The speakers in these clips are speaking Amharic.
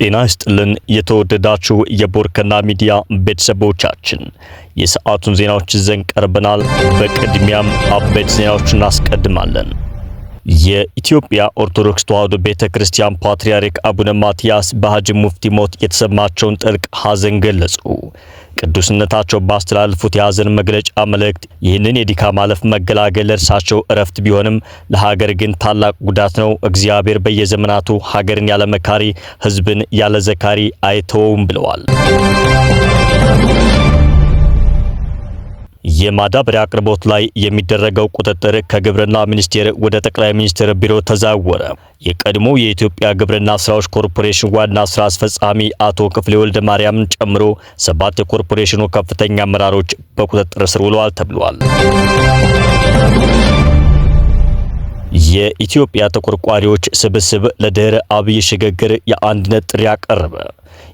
ጤና ይስጥልን የተወደዳችሁ የቦርከና ሚዲያ ቤተሰቦቻችን የሰዓቱን ዜናዎች ይዘን ቀርበናል። በቅድሚያም አበይት ዜናዎችን እናስቀድማለን። የኢትዮጵያ ኦርቶዶክስ ተዋሕዶ ቤተክርስቲያን ፓትርያርክ አቡነ ማትያስ በሐጂ ሙፍቲ ሞት የተሰማቸውን ጥልቅ ሐዘን ገለጹ። ቅዱስነታቸው ባስተላለፉት የሐዘን መግለጫ መልእክት ይህንን የድካም ማለፍ መገላገል ለእርሳቸው እረፍት ቢሆንም ለሀገር ግን ታላቅ ጉዳት ነው። እግዚአብሔር በየዘመናቱ ሀገርን ያለ መካሪ፣ ሕዝብን ያለ ዘካሪ አይተውም ብለዋል። የማዳበሪያ አቅርቦት ላይ የሚደረገው ቁጥጥር ከግብርና ሚኒስቴር ወደ ጠቅላይ ሚኒስትር ቢሮ ተዛወረ። የቀድሞ የኢትዮጵያ ግብርና ስራዎች ኮርፖሬሽን ዋና ስራ አስፈጻሚ አቶ ክፍሌ ወልደ ማርያምን ጨምሮ 7 የኮርፖሬሽኑ ከፍተኛ አመራሮች በቁጥጥር ስር ውለዋል ተብሏል። የኢትዮጵያ ተቆርቋሪዎች ስብስብ ለድህረ አብይ ሽግግር የአንድነት ጥሪ አቀረበ።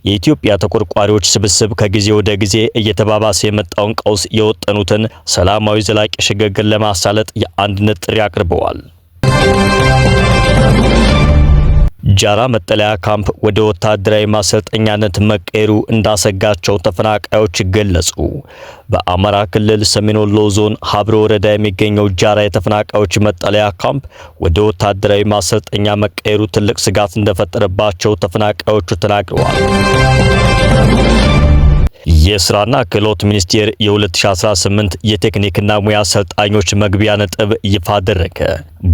የኢትዮጵያ ተቆርቋሪዎች ስብስብ ከጊዜ ወደ ጊዜ እየተባባሰ የመጣውን ቀውስ የወጠኑትን ሰላማዊ ዘላቂ ሽግግር ለማሳለጥ የአንድነት ጥሪ አቅርበዋል። ጃራ መጠለያ ካምፕ ወደ ወታደራዊ ማሰልጠኛነት መቀየሩ እንዳሰጋቸው ተፈናቃዮች ገለጹ። በአማራ ክልል ሰሜን ወሎ ዞን ሀብሮ ወረዳ የሚገኘው ጃራ የተፈናቃዮች መጠለያ ካምፕ ወደ ወታደራዊ ማሰልጠኛ መቀየሩ ትልቅ ስጋት እንደፈጠረባቸው ተፈናቃዮቹ ተናግረዋል። የስራና ክህሎት ሚኒስቴር የ2018 የቴክኒክና ሙያ ሰልጣኞች መግቢያ ነጥብ ይፋ አደረገ።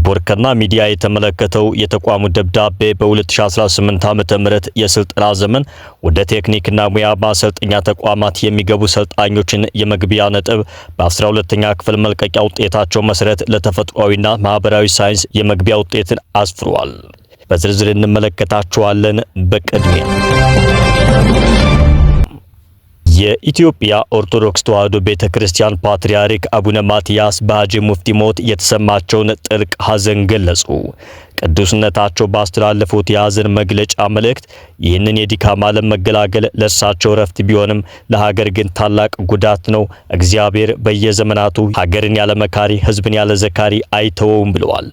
ቦርከና ሚዲያ የተመለከተው የተቋሙ ደብዳቤ በ2018 ዓ.ም የስልጠና ዘመን ወደ ቴክኒክና ሙያ ማሰልጠኛ ተቋማት የሚገቡ ሰልጣኞችን የመግቢያ ነጥብ በ12ኛ ክፍል መልቀቂያ ውጤታቸው መሰረት ለተፈጥሯዊና ማህበራዊ ሳይንስ የመግቢያ ውጤትን አስፍሯል። በዝርዝር እንመለከታቸዋለን። በቅድሚያ የኢትዮጵያ ኦርቶዶክስ ተዋሕዶ ቤተክርስቲያን ፓትርያርክ አቡነ ማትያስ በሐጂ ሙፍቲ ሞት የተሰማቸውን ጥልቅ ሐዘን ገለጹ። ቅዱስነታቸው ባስተላለፉት የሐዘን መግለጫ መልእክት ይህንን የድካም ዓለም መገላገል ለእርሳቸው እረፍት ቢሆንም ለሀገር ግን ታላቅ ጉዳት ነው። እግዚአብሔር በየዘመናቱ ሀገርን ያለ መካሪ፣ ሕዝብን ያለ ዘካሪ አይተውም ብለዋል።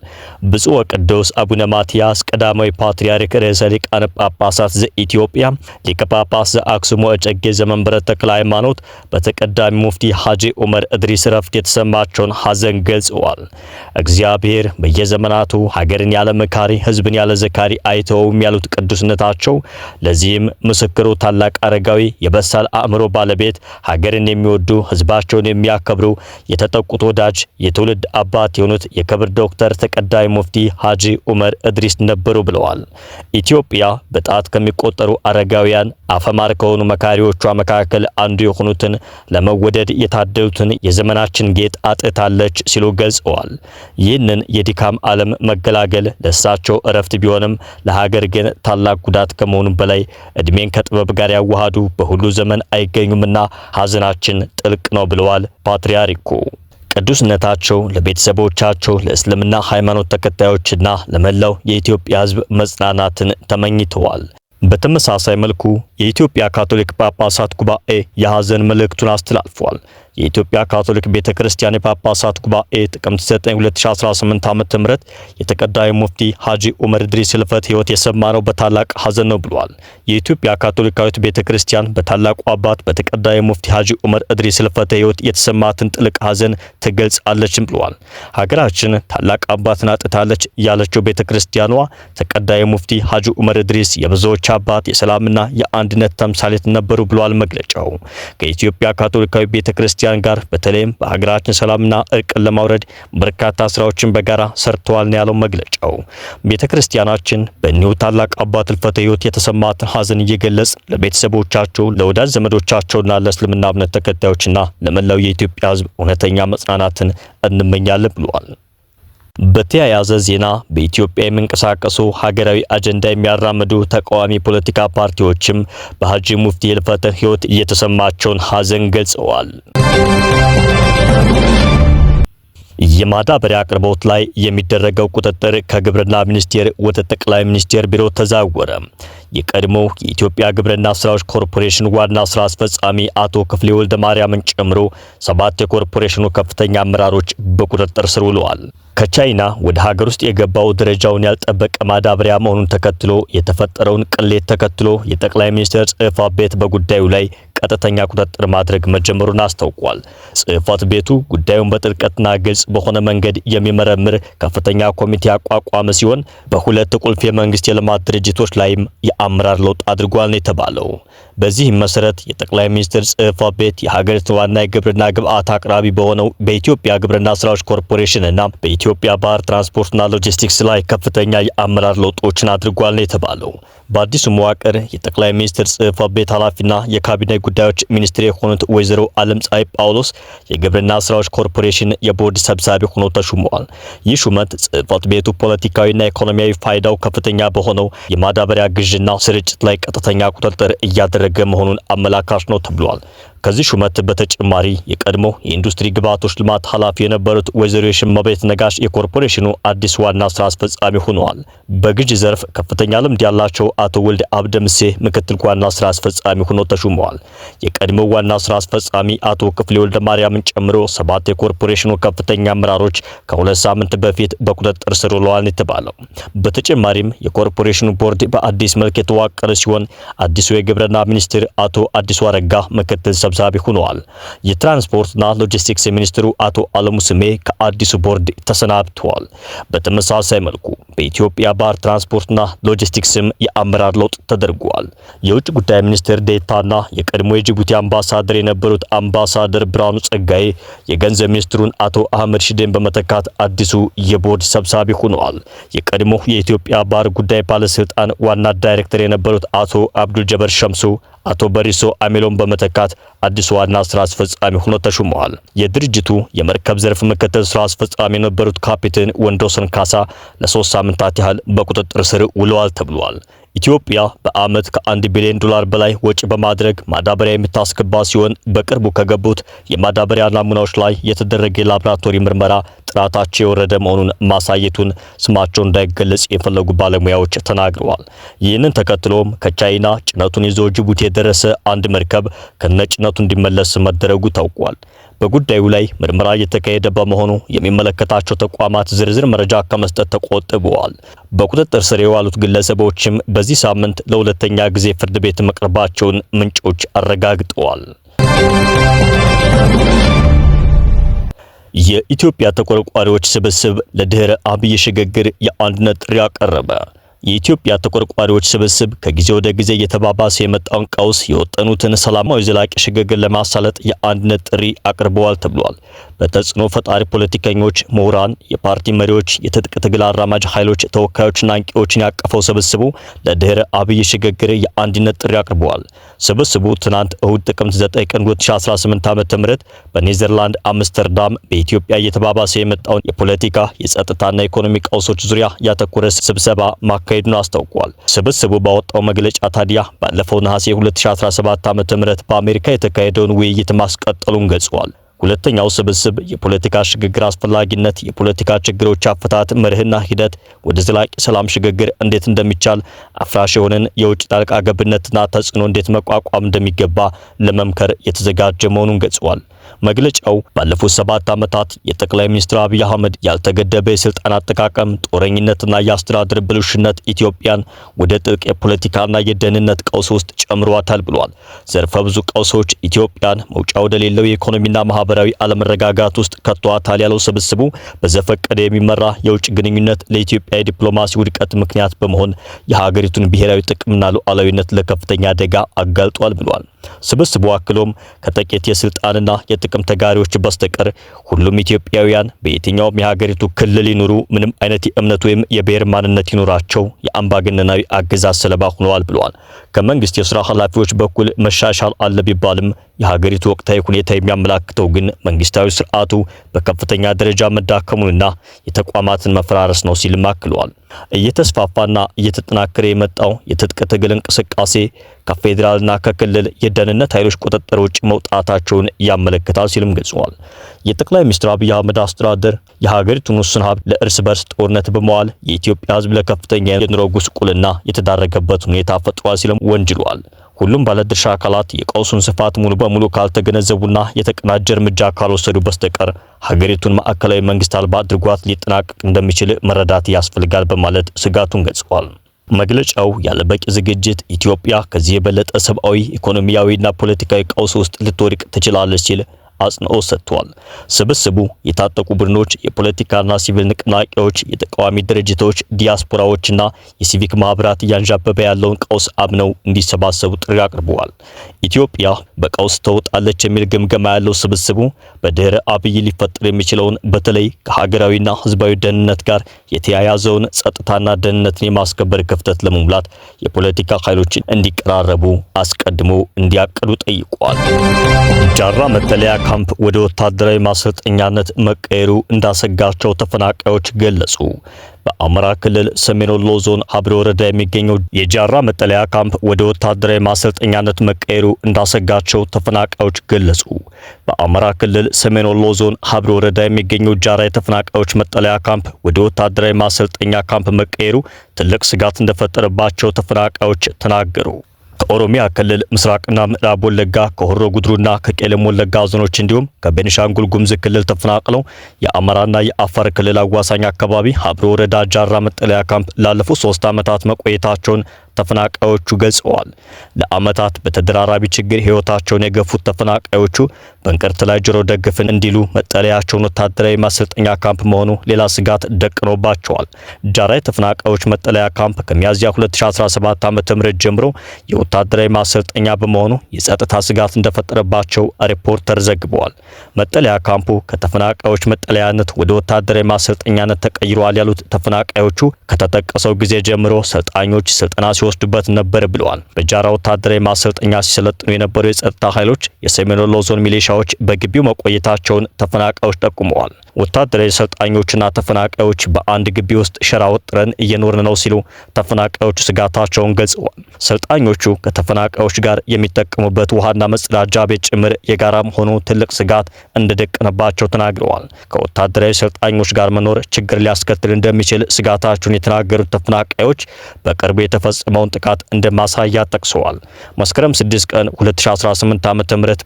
ብፁዕ ወቅዱስ አቡነ ማትያስ ቀዳማዊ ፓትርያርክ ርዕሰ ሊቃነ ጳጳሳት ዘኢትዮጵያ ሊቀ ጳጳስ ዘአክሱም ወዕጨጌ ዘመንበረ ተክለ ሃይማኖት በተቀዳሚ ሙፍቲ ሐጂ ዑመር እድሪስ እረፍት የተሰማቸውን ሐዘን ገልጸዋል። እግዚአብሔር በየዘመናቱ ሀገርን ያለ መካሪ፣ ሕዝብን ያለ ዘካሪ አይተውም ያሉት ቅዱስነታቸው ለዚህም ምስክሩ ታላቅ አረጋዊ፣ የበሳል አእምሮ ባለቤት፣ ሀገርን የሚወዱ ሕዝባቸውን የሚያከብሩ፣ የተጠቁት ወዳጅ፣ የትውልድ አባት የሆኑት የክብር ዶክተር ተቀዳሚ ሙፍቲ ሐጂ ዑመር እድሪስ ነበሩ ብለዋል። ኢትዮጵያ በጣት ከሚቆጠሩ አረጋውያን አፈማር ከሆኑ መካሪዎቿ መካከል አንዱ የሆኑትን ለመወደድ የታደሉትን የዘመናችን ጌጥ አጥታለች ሲሉ ገልጸዋል። ይህንን የድካም ዓለም መገላገል ለእሳቸው እረፍት ቢሆንም ለሀገር ግን ታላቅ ጉዳት ከመሆኑ በላይ እድሜን ከጥበብ ጋር ያዋሃዱ በሁሉ ዘመን አይገኙምና ሐዘናችን ጥልቅ ነው ብለዋል ፓትርያርኩ። ቅዱስነታቸው ለቤተሰቦቻቸው፣ ለእስልምና ሃይማኖት ተከታዮችና ለመላው የኢትዮጵያ ሕዝብ መጽናናትን ተመኝተዋል። በተመሳሳይ መልኩ የኢትዮጵያ ካቶሊክ ጳጳሳት ጉባኤ የሐዘን መልእክቱን አስተላልፏል። የኢትዮጵያ ካቶሊክ ቤተክርስቲያን የጳጳሳት ጉባኤ ጥቅምት 9 2018 ዓ.ም የተቀዳሚ ሙፍቲ ሐጂ ዑመር እድሪስ ሕልፈት ሕይወት የሰማነው በታላቅ ሐዘን ነው ብሏል። የኢትዮጵያ ካቶሊካዊት ቤተክርስቲያን በታላቁ አባት በተቀዳሚ ሙፍቲ ሐጂ ዑመር እድሪስ ሕልፈት ሕይወት የተሰማትን ጥልቅ ሐዘን ትገልጻለችም ብሏል። ሀገራችን ታላቅ አባትን አጥታለች ያለችው ቤተክርስቲያኗ ተቀዳሚ ሙፍቲ ሐጂ ዑመር እድሪስ የብዙዎች አባት፣ የሰላምና የአንድነት ተምሳሌት ነበሩ ብሏል መግለጫው። ከኢትዮጵያ ካቶሊካዊ ቤተክርስቲያን ጋር በተለይም በሀገራችን ሰላምና እርቅን ለማውረድ በርካታ ስራዎችን በጋራ ሰርተዋል ነው ያለው መግለጫው። ቤተክርስቲያናችን በእኒሁ ታላቅ አባት ሕልፈተ ሕይወት የተሰማትን ሐዘን እየገለጽ ለቤተሰቦቻቸው፣ ለወዳጅ ዘመዶቻቸውና ለእስልምና እምነት ተከታዮችና ለመላው የኢትዮጵያ ሕዝብ እውነተኛ መጽናናትን እንመኛለን ብሏል። በተያያዘ ዜና በኢትዮጵያ የሚንቀሳቀሱ ሀገራዊ አጀንዳ የሚያራምዱ ተቃዋሚ ፖለቲካ ፓርቲዎችም በሐጂ ሙፍቲ ሕልፈተ ሕይወት እየተሰማቸውን ሐዘን ገልጸዋል። የማዳበሪያ አቅርቦት ላይ የሚደረገው ቁጥጥር ከግብርና ሚኒስቴር ወደ ጠቅላይ ሚኒስቴር ቢሮ ተዛወረ። የቀድሞ የኢትዮጵያ ግብርና ስራዎች ኮርፖሬሽን ዋና ስራ አስፈጻሚ አቶ ክፍሌ ወልደ ማርያምን ጨምሮ 7 የኮርፖሬሽኑ ከፍተኛ አመራሮች በቁጥጥር ስር ውለዋል። ከቻይና ወደ ሀገር ውስጥ የገባው ደረጃውን ያልጠበቀ ማዳበሪያ መሆኑን ተከትሎ የተፈጠረውን ቅሌት ተከትሎ የጠቅላይ ሚኒስትር ጽሕፈት ቤት በጉዳዩ ላይ ቀጥተኛ ቁጥጥር ማድረግ መጀመሩን አስታውቋል። ጽሕፈት ቤቱ ጉዳዩን በጥልቀትና ግልጽ በሆነ መንገድ የሚመረምር ከፍተኛ ኮሚቴ አቋቋመ ሲሆን በሁለት ቁልፍ የመንግስት የልማት ድርጅቶች ላይም የአመራር ለውጥ አድርጓል ነው የተባለው። በዚህም መሰረት የጠቅላይ ሚኒስትር ጽሕፈት ቤት የሀገሪቱ ዋና የግብርና ግብአት አቅራቢ በሆነው በኢትዮጵያ ግብርና ስራዎች ኮርፖሬሽን እና በኢትዮጵያ ባህር ትራንስፖርትና ሎጂስቲክስ ላይ ከፍተኛ የአመራር ለውጦችን አድርጓል ነው የተባለው። በአዲሱ መዋቅር የጠቅላይ ሚኒስትር ጽሕፈት ቤት ኃላፊና የካቢኔ ጉዳዮች ሚኒስትር የሆኑት ወይዘሮ ዓለምፀሐይ ጳውሎስ የግብርና ስራዎች ኮርፖሬሽን የቦርድ ሰብሳቢ ሆነው ተሹመዋል። ይህ ሹመት ጽሕፈት ቤቱ ፖለቲካዊና ኢኮኖሚያዊ ፋይዳው ከፍተኛ በሆነው የማዳበሪያ ግዥና ስርጭት ላይ ቀጥተኛ ቁጥጥር እያደረገ መሆኑን አመላካች ነው ተብሏል። ከዚህ ሹመት በተጨማሪ የቀድሞ የኢንዱስትሪ ግብዓቶች ልማት ኃላፊ የነበሩት ወይዘሮ የሽመቤት ነጋሽ የኮርፖሬሽኑ አዲስ ዋና ስራ አስፈጻሚ ሆነዋል። በግዥ ዘርፍ ከፍተኛ ልምድ ያላቸው አቶ ወልደ አብደምሴ ምክትል ዋና ስራ አስፈጻሚ ሆነው ተሹመዋል። የቀድሞ ዋና ስራ አስፈጻሚ አቶ ክፍሌ ወልደ ማርያምን ጨምሮ 7 የኮርፖሬሽኑ ከፍተኛ አመራሮች ከ2 ሳምንት በፊት በቁጥጥር ስር ውለዋል የተባለው። በተጨማሪም የኮርፖሬሽኑ ቦርድ በአዲስ መልክ የተዋቀረ ሲሆን አዲሱ የግብርና ሚኒስትር አቶ አዲሱ አረጋ ምክትል ሰብሳቢ ሆነዋል። የትራንስፖርትና ሎጂስቲክስ ሚኒስትሩ አቶ አለሙ ስሜ ከአዲሱ ቦርድ ተሰናብተዋል። በተመሳሳይ መልኩ በኢትዮጵያ ባህር ትራንስፖርትና ሎጂስቲክስም የአመራር ለውጥ ተደርጓል። የውጭ ጉዳይ ሚኒስትር ዴታና የቀድሞ የጅቡቲ አምባሳደር የነበሩት አምባሳደር ብርሃኑ ጸጋዬ የገንዘብ ሚኒስትሩን አቶ አህመድ ሺዴን በመተካት አዲሱ የቦርድ ሰብሳቢ ሆነዋል። የቀድሞ የኢትዮጵያ ባህር ጉዳይ ባለስልጣን ዋና ዳይሬክተር የነበሩት አቶ አብዱል ጀበር ሸምሱ አቶ በሪሶ አሜሎን በመተካት አዲስ ዋና ስራ አስፈጻሚ ሆነው ተሹመዋል። የድርጅቱ የመርከብ ዘርፍ ምክትል ስራ አስፈጻሚ የነበሩት ካፒቴን ወንዶሰን ካሳ ለ3 ሳምንታት ያህል በቁጥጥር ስር ውለዋል ተብሏል። ኢትዮጵያ በአመት ከ1 ቢሊዮን ዶላር በላይ ወጪ በማድረግ ማዳበሪያ የምታስገባ ሲሆን በቅርቡ ከገቡት የማዳበሪያ ናሙናዎች ላይ የተደረገ የላቦራቶሪ ምርመራ ጥራታቸው የወረደ መሆኑን ማሳየቱን ስማቸው እንዳይገለጽ የፈለጉ ባለሙያዎች ተናግረዋል። ይህንን ተከትሎም ከቻይና ጭነቱን ይዞ ጅቡቲ የደረሰ አንድ መርከብ ከነጭነቱ እንዲመለስ መደረጉ ታውቋል። በጉዳዩ ላይ ምርመራ እየተካሄደ በመሆኑ የሚመለከታቸው ተቋማት ዝርዝር መረጃ ከመስጠት ተቆጥበዋል። በቁጥጥር ስር የዋሉት ግለሰቦችም በዚህ ሳምንት ለሁለተኛ ጊዜ ፍርድ ቤት መቅረባቸውን ምንጮች አረጋግጠዋል። የኢትዮጵያ ተቆርቋሪዎች ስብስብ ለድህረ አብይ ሽግግር የአንድነት ጥሪ አቀረበ። የኢትዮጵያ ተቆርቋሪዎች ስብስብ ከጊዜ ወደ ጊዜ እየተባባሰ የመጣውን ቀውስ የወጠኑትን ሰላማዊ ዘላቂ ሽግግር ለማሳለጥ የአንድነት ጥሪ አቅርበዋል ተብሏል። በተጽዕኖ ፈጣሪ ፖለቲከኞች፣ ምሁራን፣ የፓርቲ መሪዎች፣ የትጥቅ ትግል አራማጅ ኃይሎች ተወካዮችና አንቂዎችን ያቀፈው ስብስቡ ለድህረ አብይ ሽግግር የአንድነት ጥሪ አቅርበዋል። ስብስቡ ትናንት እሁድ ጥቅምት 9 ቀን 2018 ዓ.ም በኔዘርላንድ አምስተርዳም በኢትዮጵያ እየተባባሰ የመጣውን የፖለቲካ የጸጥታና ኢኮኖሚ ቀውሶች ዙሪያ ያተኮረ ስብሰባ ማካሄዱን አስታውቋል። ስብስቡ ባወጣው መግለጫ ታዲያ ባለፈው ነሐሴ 2017 ዓ.ም በአሜሪካ የተካሄደውን ውይይት ማስቀጠሉን ገልጿል። ሁለተኛው ስብስብ የፖለቲካ ሽግግር አስፈላጊነት፣ የፖለቲካ ችግሮች አፈታት መርህና ሂደት፣ ወደ ዘላቂ ሰላም ሽግግር እንዴት እንደሚቻል፣ አፍራሽ የሆነን የውጭ ጣልቃ ገብነትና ተጽዕኖ እንዴት መቋቋም እንደሚገባ ለመምከር የተዘጋጀ መሆኑን ገልጿል። መግለጫው ባለፉት 7 ዓመታት የጠቅላይ ሚኒስትር አብይ አህመድ ያልተገደበ የስልጣን አጠቃቀም፣ ጦረኝነትና የአስተዳደር ብልሹነት ኢትዮጵያን ወደ ጥልቅ የፖለቲካና የደህንነት ቀውስ ውስጥ ጨምሯታል ብሏል። ዘርፈ ብዙ ቀውሶች ኢትዮጵያን መውጫ ወደሌለው የኢኮኖሚና ማህበራዊ አለመረጋጋት ውስጥ ከቷታል ያለው ስብስቡ በዘፈቀደ የሚመራ የውጭ ግንኙነት ለኢትዮጵያ የዲፕሎማሲ ውድቀት ምክንያት በመሆን የሀገሪቱን ብሔራዊ ጥቅምና ሉዓላዊነት ለከፍተኛ አደጋ አጋልጧል ብሏል። ስብስቡ አክሎም ከጥቂት የስልጣንና የጥቅም ተጋሪዎች በስተቀር ሁሉም ኢትዮጵያውያን በየትኛውም የሀገሪቱ ክልል ይኑሩ፣ ምንም አይነት የእምነት ወይም የብሔር ማንነት ይኖራቸው የአምባገነናዊ አገዛዝ ሰለባ ሆነዋል ብለዋል። ከመንግስት የስራ ኃላፊዎች በኩል መሻሻል አለ ቢባልም የሀገሪቱ ወቅታዊ ሁኔታ የሚያመላክተው ግን ግን መንግስታዊ ስርዓቱ በከፍተኛ ደረጃ መዳከሙንና የተቋማትን መፈራረስ ነው ሲል አክሏል። እየተስፋፋና እየተጠናከረ የመጣው የትጥቅ ትግል እንቅስቃሴ ከፌዴራልና ከክልል የደህንነት ኃይሎች ቁጥጥር ውጭ መውጣታቸውን ያመለክታል ሲልም ገልጿል። የጠቅላይ ሚኒስትር አብይ አህመድ አስተዳደር የሀገሪቱን ውስን ሀብት ለእርስ በርስ ጦርነት በመዋል የኢትዮጵያ ሕዝብ ለከፍተኛ የኑሮ ጉስቁልና የተዳረገበት ሁኔታ ፈጥሯል ሲልም ወንጅሏል። ሁሉም ባለድርሻ አካላት የቀውሱን ስፋት ሙሉ በሙሉ ካልተገነዘቡና የተቀናጀ እርምጃ ካልወሰዱ በስተቀር ሀገሪቱን ማዕከላዊ መንግስት አልባ አድርጓት ሊጠናቀቅ እንደሚችል መረዳት ያስፈልጋል በማለት ስጋቱን ገልጸዋል። መግለጫው ያለ በቂ ዝግጅት ኢትዮጵያ ከዚህ የበለጠ ሰብአዊ፣ ኢኮኖሚያዊና ፖለቲካዊ ቀውስ ውስጥ ልትወድቅ ትችላለች ሲል አጽንኦት ሰጥቷል። ስብስቡ የታጠቁ ቡድኖች፣ የፖለቲካና ሲቪል ንቅናቄዎች፣ የተቃዋሚ ድርጅቶች፣ ዲያስፖራዎችና የሲቪክ ማህበራት እያንዣበበ ያለውን ቀውስ አምነው እንዲሰባሰቡ ጥሪ አቅርበዋል። ኢትዮጵያ በቀውስ ተውጣለች የሚል ግምገማ ያለው ስብስቡ በድህረ አብይ ሊፈጠር የሚችለውን በተለይ ከሀገራዊና ህዝባዊ ደህንነት ጋር የተያያዘውን ጸጥታና ደህንነትን የማስከበር ክፍተት ለመሙላት የፖለቲካ ኃይሎችን እንዲቀራረቡ አስቀድሞ እንዲያቅዱ ጠይቋል። ጃራ መጠለያ ካምፕ ወደ ወታደራዊ ማሰልጠኛነት መቀየሩ እንዳሰጋቸው ተፈናቃዮች ገለጹ። በአማራ ክልል ሰሜን ወሎ ዞን ሀብሮ ወረዳ የሚገኘው የጃራ መጠለያ ካምፕ ወደ ወታደራዊ ማሰልጠኛነት መቀየሩ እንዳሰጋቸው ተፈናቃዮች ገለጹ። በአማራ ክልል ሰሜን ወሎ ዞን ሀብሮ ወረዳ የሚገኘው ጃራ የተፈናቃዮች መጠለያ ካምፕ ወደ ወታደራዊ ማሰልጠኛ ካምፕ መቀየሩ ትልቅ ስጋት እንደፈጠረባቸው ተፈናቃዮች ተናገሩ። ከኦሮሚያ ክልል ምስራቅና ምዕራብ ወለጋ ከሆሮ ጉድሩና ከቄለም ወለጋ ዞኖች እንዲሁም ከቤኒሻንጉል ጉሙዝ ክልል ተፈናቅለው የአማራና የአፋር ክልል አዋሳኝ አካባቢ ሀብሮ ወረዳ ጃራ መጠለያ ካምፕ ላለፉት 3 ዓመታት መቆየታቸውን ተፈናቃዮቹ ገልጸዋል። ለዓመታት በተደራራቢ ችግር ህይወታቸውን የገፉት ተፈናቃዮቹ በእንቅርት ላይ ጆሮ ደግፍን እንዲሉ መጠለያቸውን ወታደራዊ ማሰልጠኛ ካምፕ መሆኑ ሌላ ስጋት ደቅኖባቸዋል። ጃራ የተፈናቃዮች መጠለያ ካምፕ ከሚያዝያ 2017 ዓ.ም ጀምሮ የወታደራዊ ማሰልጠኛ በመሆኑ የጸጥታ ስጋት እንደፈጠረባቸው ሪፖርተር ዘግበዋል። መጠለያ ካምፑ ከተፈናቃዮች መጠለያነት ወደ ወታደራዊ ማሰልጠኛነት ተቀይሯል ያሉት ተፈናቃዮቹ ከተጠቀሰው ጊዜ ጀምሮ ሰልጣኞች ስልጠና ሲወስዱበት ነበር ብለዋል። በጃራ ወታደራዊ ማሰልጠኛ ሲሰለጥኑ የነበሩ የጸጥታ ኃይሎች የሰሜን ወሎ ዞን ሚሊሻዎች በግቢው መቆየታቸውን ተፈናቃዮች ጠቁመዋል። ወታደራዊ ሰልጣኞችና ተፈናቃዮች በአንድ ግቢ ውስጥ ሸራ ወጥረን እየኖርን ነው ሲሉ ተፈናቃዮች ስጋታቸውን ገልጸዋል። ሰልጣኞቹ ከተፈናቃዮች ጋር የሚጠቀሙበት ውሃና መጸዳጃ ቤት ጭምር የጋራ መሆኑ ትልቅ ስጋት እንደደቀነባቸው ተናግረዋል። ከወታደራዊ ሰልጣኞች ጋር መኖር ችግር ሊያስከትል እንደሚችል ስጋታቸውን የተናገሩት ተፈናቃዮች በቅርቡ የተፈጸመውን ጥቃት እንደማሳያ ጠቅሰዋል። መስከረም 6 ቀን 2018 ዓ.ም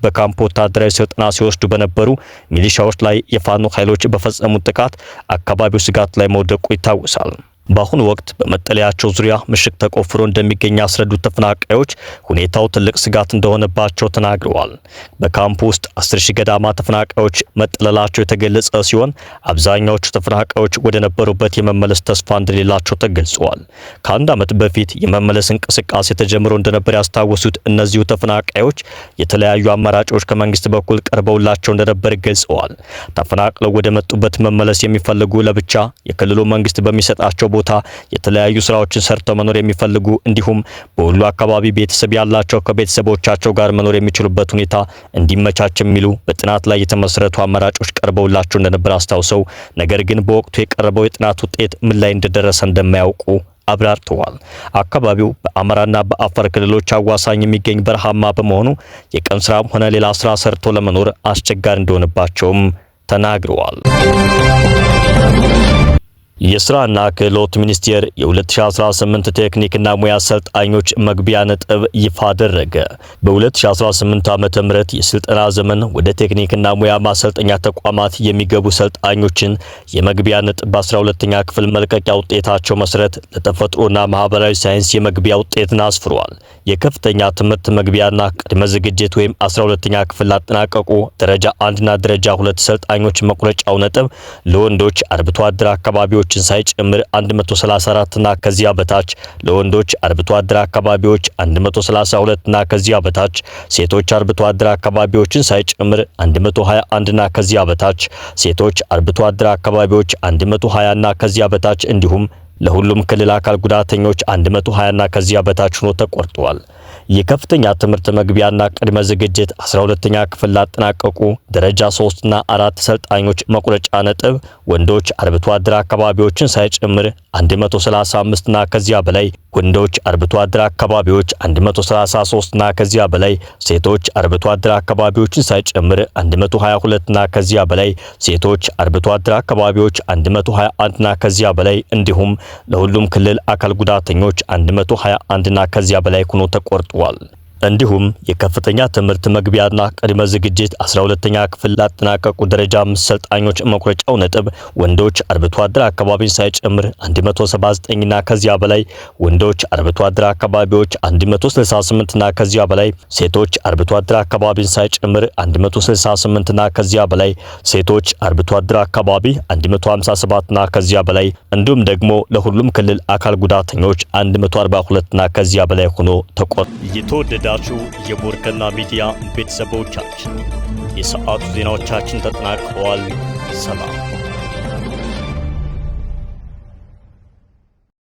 በካምፕ ወታደራዊ ስልጠና ሲወስዱ በነበሩ ሚሊሻዎች ላይ የፋኖ ኃይሎች በፈጸሙት ጥቃት አካባቢው ስጋት ላይ መውደቁ ይታወሳል። በአሁኑ ወቅት በመጠለያቸው ዙሪያ ምሽግ ተቆፍሮ እንደሚገኝ ያስረዱት ተፈናቃዮች ሁኔታው ትልቅ ስጋት እንደሆነባቸው ተናግረዋል። በካምፕ ውስጥ 10,000 ገዳማ ተፈናቃዮች መጠለላቸው የተገለጸ ሲሆን አብዛኛዎቹ ተፈናቃዮች ወደ ነበሩበት የመመለስ ተስፋ እንደሌላቸው ተገልጿል። ከአንድ ዓመት በፊት የመመለስ እንቅስቃሴ ተጀምሮ እንደነበር ያስታወሱት እነዚሁ ተፈናቃዮች የተለያዩ አማራጮች ከመንግስት በኩል ቀርበውላቸው እንደነበር ገልጸዋል። ተፈናቅለው ወደ መጡበት መመለስ የሚፈልጉ ለብቻ የክልሉ መንግስት በሚሰጣቸው ቦታ የተለያዩ ስራዎችን ሰርተው መኖር የሚፈልጉ እንዲሁም በሁሉ አካባቢ ቤተሰብ ያላቸው ከቤተሰቦቻቸው ጋር መኖር የሚችሉበት ሁኔታ እንዲመቻች የሚሉ በጥናት ላይ የተመሰረቱ አማራጮች ቀርበውላቸው እንደነበር አስታውሰው ነገር ግን በወቅቱ የቀረበው የጥናት ውጤት ምን ላይ እንደደረሰ እንደማያውቁ አብራርተዋል። አካባቢው በአማራና በአፋር ክልሎች አዋሳኝ የሚገኝ በረሃማ በመሆኑ የቀን ስራም ሆነ ሌላ ስራ ሰርቶ ለመኖር አስቸጋሪ እንደሆነባቸውም ተናግረዋል። የስራና ክህሎት ሚኒስቴር የ2018 ቴክኒክና ሙያ ሰልጣኞች መግቢያ ነጥብ ይፋ አደረገ። በ2018 ዓመተ ምህረት የስልጠና ዘመን ወደ ቴክኒክና ሙያ ማሰልጠኛ ተቋማት የሚገቡ ሰልጣኞችን የመግቢያ ነጥብ በ12ኛ ክፍል መልቀቂያ ውጤታቸው መሰረት ለተፈጥሮና ማህበራዊ ሳይንስ የመግቢያ ውጤትን አስፍሯል። የከፍተኛ ትምህርት መግቢያና ቅድመ ዝግጅት ወይም 12ኛ ክፍል ላጠናቀቁ ደረጃ 1ና ደረጃ 2 ሰልጣኞች መቁረጫው ነጥብ ለወንዶች አርብቶ አደር አካባቢዎች ሳይጨምር 134 እና ከዚያ በታች፣ ለወንዶች አርብቶ አደር አካባቢዎች 132 እና ከዚያ በታች፣ ሴቶች አርብቶ አደር አካባቢዎችን ሳይጨምር 121 እና ከዚያ በታች፣ ሴቶች አርብቶ አደር አካባቢዎች 120 እና ከዚያ በታች እንዲሁም ለሁሉም ክልል አካል ጉዳተኞች 120 እና ከዚያ በታች ሆኖ ተቆርጧል። የከፍተኛ ትምህርት መግቢያና ቅድመ ዝግጅት 12ኛ ክፍል ላጠናቀቁ ደረጃ 3 እና 4 ሰልጣኞች መቁረጫ ነጥብ ወንዶች አርብቶ አደር አካባቢዎችን ሳይጨምር 135 እና ከዚያ በላይ፣ ወንዶች አርብቶ አደር አካባቢዎች 133 እና ከዚያ በላይ፣ ሴቶች አርብቶ አደር አካባቢዎችን ሳይጨምር 122 እና ከዚያ በላይ፣ ሴቶች አርብቶ አደር አካባቢዎች 121 እና ከዚያ በላይ እንዲሁም ለሁሉም ክልል አካል ጉዳተኞች 121 እና ከዚያ በላይ ሆኖ ተቆርጧል። እንዲሁም የከፍተኛ ትምህርት መግቢያና ቅድመ ዝግጅት 12ኛ ክፍል ላጠናቀቁ ደረጃ 5 ሰልጣኞች መቁረጫው ነጥብ ወንዶች አርብቶ አደር አካባቢን ሳይጨምር 179 እና ከዚያ በላይ፣ ወንዶች አርብቶ አደር አካባቢዎች 168 እና ከዚያ በላይ፣ ሴቶች አርብቶ አደር አካባቢን ሳይጨምር 168 እና ከዚያ በላይ፣ ሴቶች አርብቶ አደር አካባቢ 157 እና ከዚያ በላይ እንዲሁም ደግሞ ለሁሉም ክልል አካል ጉዳተኞች 142 እና ከዚያ በላይ ሆኖ ተቆርጧል። የቦርከና ሚዲያ ቤተሰቦቻችን የሰዓቱ ዜናዎቻችን ተጠናቀዋል። ሰላም።